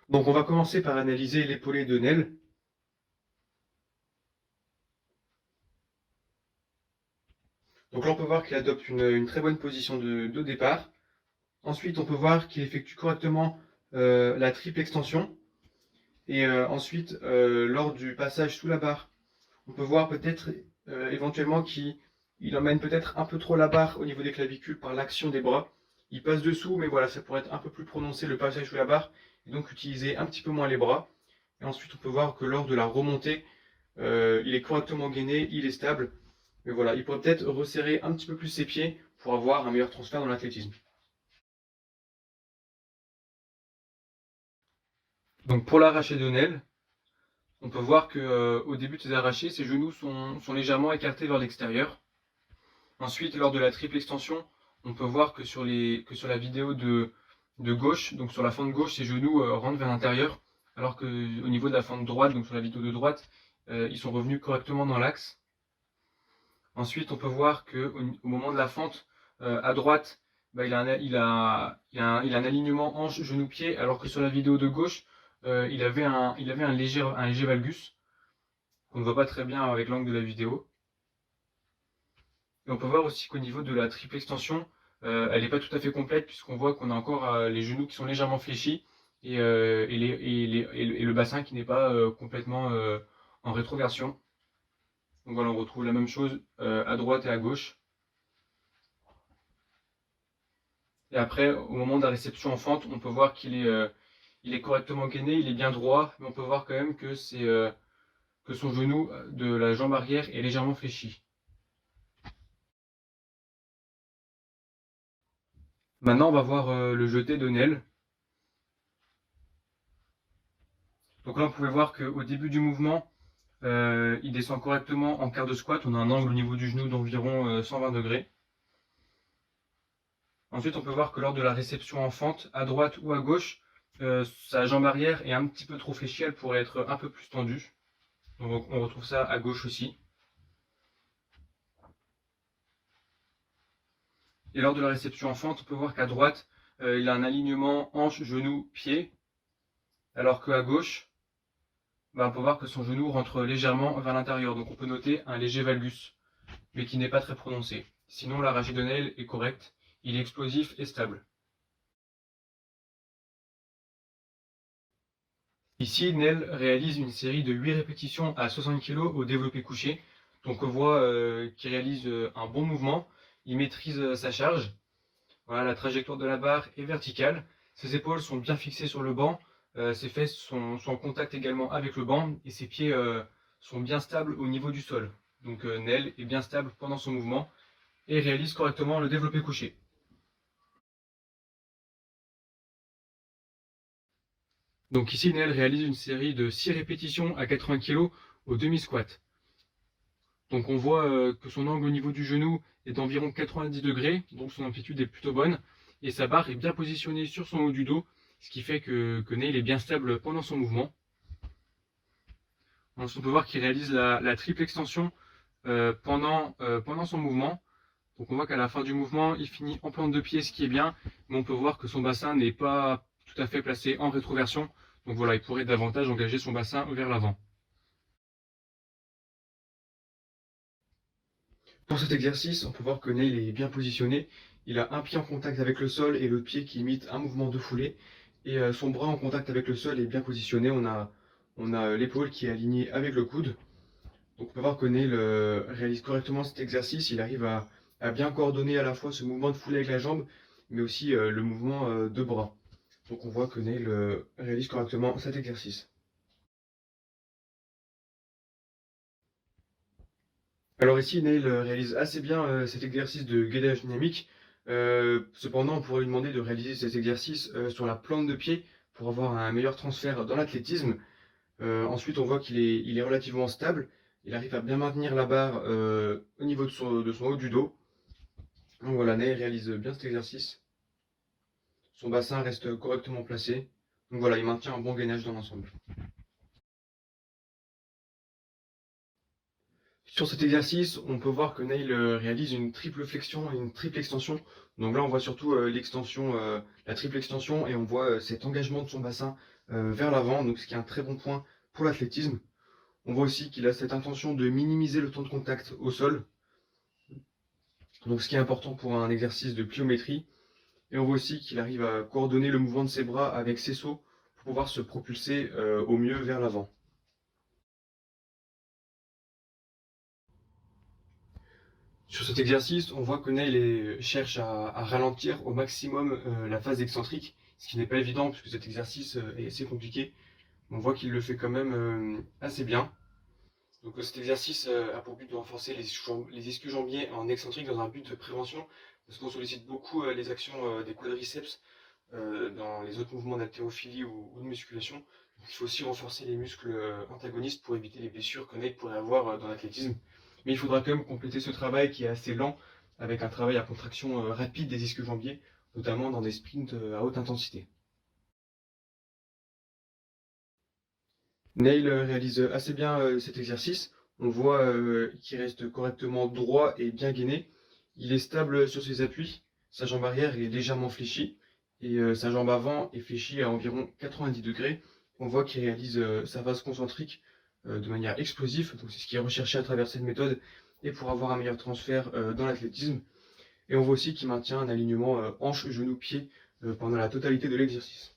Donc on va commencer par analyser l'épaulé de Nel. Donc là on peut voir qu'il adopte une très bonne position de départ. Ensuite on peut voir qu'il effectue correctement la triple extension. Et ensuite lors du passage sous la barre, on peut voir peut-être éventuellement qu'il emmène peut-être un peu trop la barre au niveau des clavicules par l'action des bras. Il passe dessous, mais voilà, ça pourrait être un peu plus prononcé le passage sous la barre, et donc utiliser un petit peu moins les bras. Et ensuite on peut voir que lors de la remontée, il est correctement gainé, il est stable. Mais voilà, il pourrait peut-être resserrer un petit peu plus ses pieds pour avoir un meilleur transfert dans l'athlétisme. Donc pour l'arraché de Nel, on peut voir que au début de ses arrachés, ses genoux sont légèrement écartés vers l'extérieur. Ensuite, lors de la triple extension, on peut voir que sur la vidéo de gauche, donc sur la fente gauche, ses genoux rentrent vers l'intérieur, alors qu'au niveau de la fente droite, donc sur la vidéo de droite, ils sont revenus correctement dans l'axe. Ensuite, on peut voir qu'au moment de la fente, à droite, bah, il a un alignement hanche-genou-pied, alors que sur la vidéo de gauche, il avait un léger valgus, qu'on ne voit pas très bien avec l'angle de la vidéo. Et on peut voir aussi qu'au niveau de la triple extension, elle n'est pas tout à fait complète, puisqu'on voit qu'on a encore les genoux qui sont légèrement fléchis, et le bassin qui n'est pas complètement en rétroversion. Donc voilà, on retrouve la même chose à droite et à gauche. Et après, au moment de la réception en fente, on peut voir il est correctement gainé, il est bien droit, mais on peut voir quand même que son genou de la jambe arrière est légèrement fléchi. Maintenant, on va voir le jeté de Nel. Donc là, on pouvait voir qu'au début du mouvement, il descend correctement en quart de squat. On a un angle au niveau du genou d'environ 120 degrés. Ensuite, on peut voir que lors de la réception en fente, à droite ou à gauche, sa jambe arrière est un petit peu trop fléchie, elle pourrait être un peu plus tendue. Donc on retrouve ça à gauche aussi. Et lors de la réception en fente, on peut voir qu'à droite, il a un alignement hanche, genou, pied, alors qu'à gauche, on peut voir que son genou rentre légèrement vers l'intérieur. Donc on peut noter un léger valgus, mais qui n'est pas très prononcé. Sinon, l'arraché de Nel est correct, il est explosif et stable. Ici, Nel réalise une série de 8 répétitions à 60 kg au développé couché. Donc on voit qu'il réalise un bon mouvement, il maîtrise sa charge. Voilà, la trajectoire de la barre est verticale, ses épaules sont bien fixées sur le banc, ses fesses sont en contact également avec le banc et ses pieds sont bien stables au niveau du sol. Donc Nel est bien stable pendant son mouvement et réalise correctement le développé couché. Donc ici, Nel réalise une série de 6 répétitions à 80 kg au demi-squat. Donc on voit que son angle au niveau du genou est d'environ 90 degrés, donc son amplitude est plutôt bonne, et sa barre est bien positionnée sur son haut du dos, ce qui fait que Neil est bien stable pendant son mouvement. Ensuite, on peut voir qu'il réalise la triple extension pendant son mouvement. Donc on voit qu'à la fin du mouvement, il finit en plante de pied, ce qui est bien, mais on peut voir que son bassin n'est pas tout à fait placé en rétroversion. Donc voilà, il pourrait davantage engager son bassin vers l'avant. Pour cet exercice, on peut voir que Neil est bien positionné. Il a un pied en contact avec le sol et l'autre pied qui imite un mouvement de foulée. Et son bras en contact avec le sol est bien positionné. On a l'épaule qui est alignée avec le coude. Donc on peut voir que Neil réalise correctement cet exercice. Il arrive à bien coordonner à la fois ce mouvement de foulée avec la jambe, mais aussi le mouvement de bras. Donc on voit que Neil réalise correctement cet exercice. Alors ici, Neil réalise assez bien cet exercice de gainage dynamique. Cependant, on pourrait lui demander de réaliser cet exercice sur la plante de pied pour avoir un meilleur transfert dans l'athlétisme. Ensuite, on voit il est relativement stable. Il arrive à bien maintenir la barre au niveau de son haut du dos. Donc voilà, Neil réalise bien cet exercice. Son bassin reste correctement placé. Donc voilà, il maintient un bon gainage dans l'ensemble. Sur cet exercice, on peut voir que Neil réalise une triple flexion et une triple extension. Donc là, on voit surtout l'extension, la triple extension, et on voit cet engagement de son bassin vers l'avant, donc ce qui est un très bon point pour l'athlétisme. On voit aussi qu'il a cette intention de minimiser le temps de contact au sol, donc ce qui est important pour un exercice de pliométrie. Et on voit aussi qu'il arrive à coordonner le mouvement de ses bras avec ses sauts pour pouvoir se propulser au mieux vers l'avant. Sur cet exercice, on voit que Neil cherche à ralentir au maximum la phase excentrique, ce qui n'est pas évident puisque cet exercice est assez compliqué. On voit qu'il le fait quand même assez bien. Donc cet exercice a pour but de renforcer les ischio-jambiers en excentrique dans un but de prévention, parce qu'on sollicite beaucoup les actions des quadriceps dans les autres mouvements d'haltérophilie ou de musculation. Donc, il faut aussi renforcer les muscles antagonistes pour éviter les blessures qu'on pourrait avoir dans l'athlétisme. Mais il faudra quand même compléter ce travail qui est assez lent avec un travail à contraction rapide des ischio-jambiers, notamment dans des sprints à haute intensité. Neil réalise assez bien cet exercice. On voit qu'il reste correctement droit et bien gainé. Il est stable sur ses appuis. Sa jambe arrière est légèrement fléchie et sa jambe avant est fléchie à environ 90 degrés. On voit qu'il réalise sa phase concentrique de manière explosive. Donc c'est ce qui est recherché à travers cette méthode et pour avoir un meilleur transfert dans l'athlétisme. Et on voit aussi qu'il maintient un alignement hanche, genou, pied pendant la totalité de l'exercice.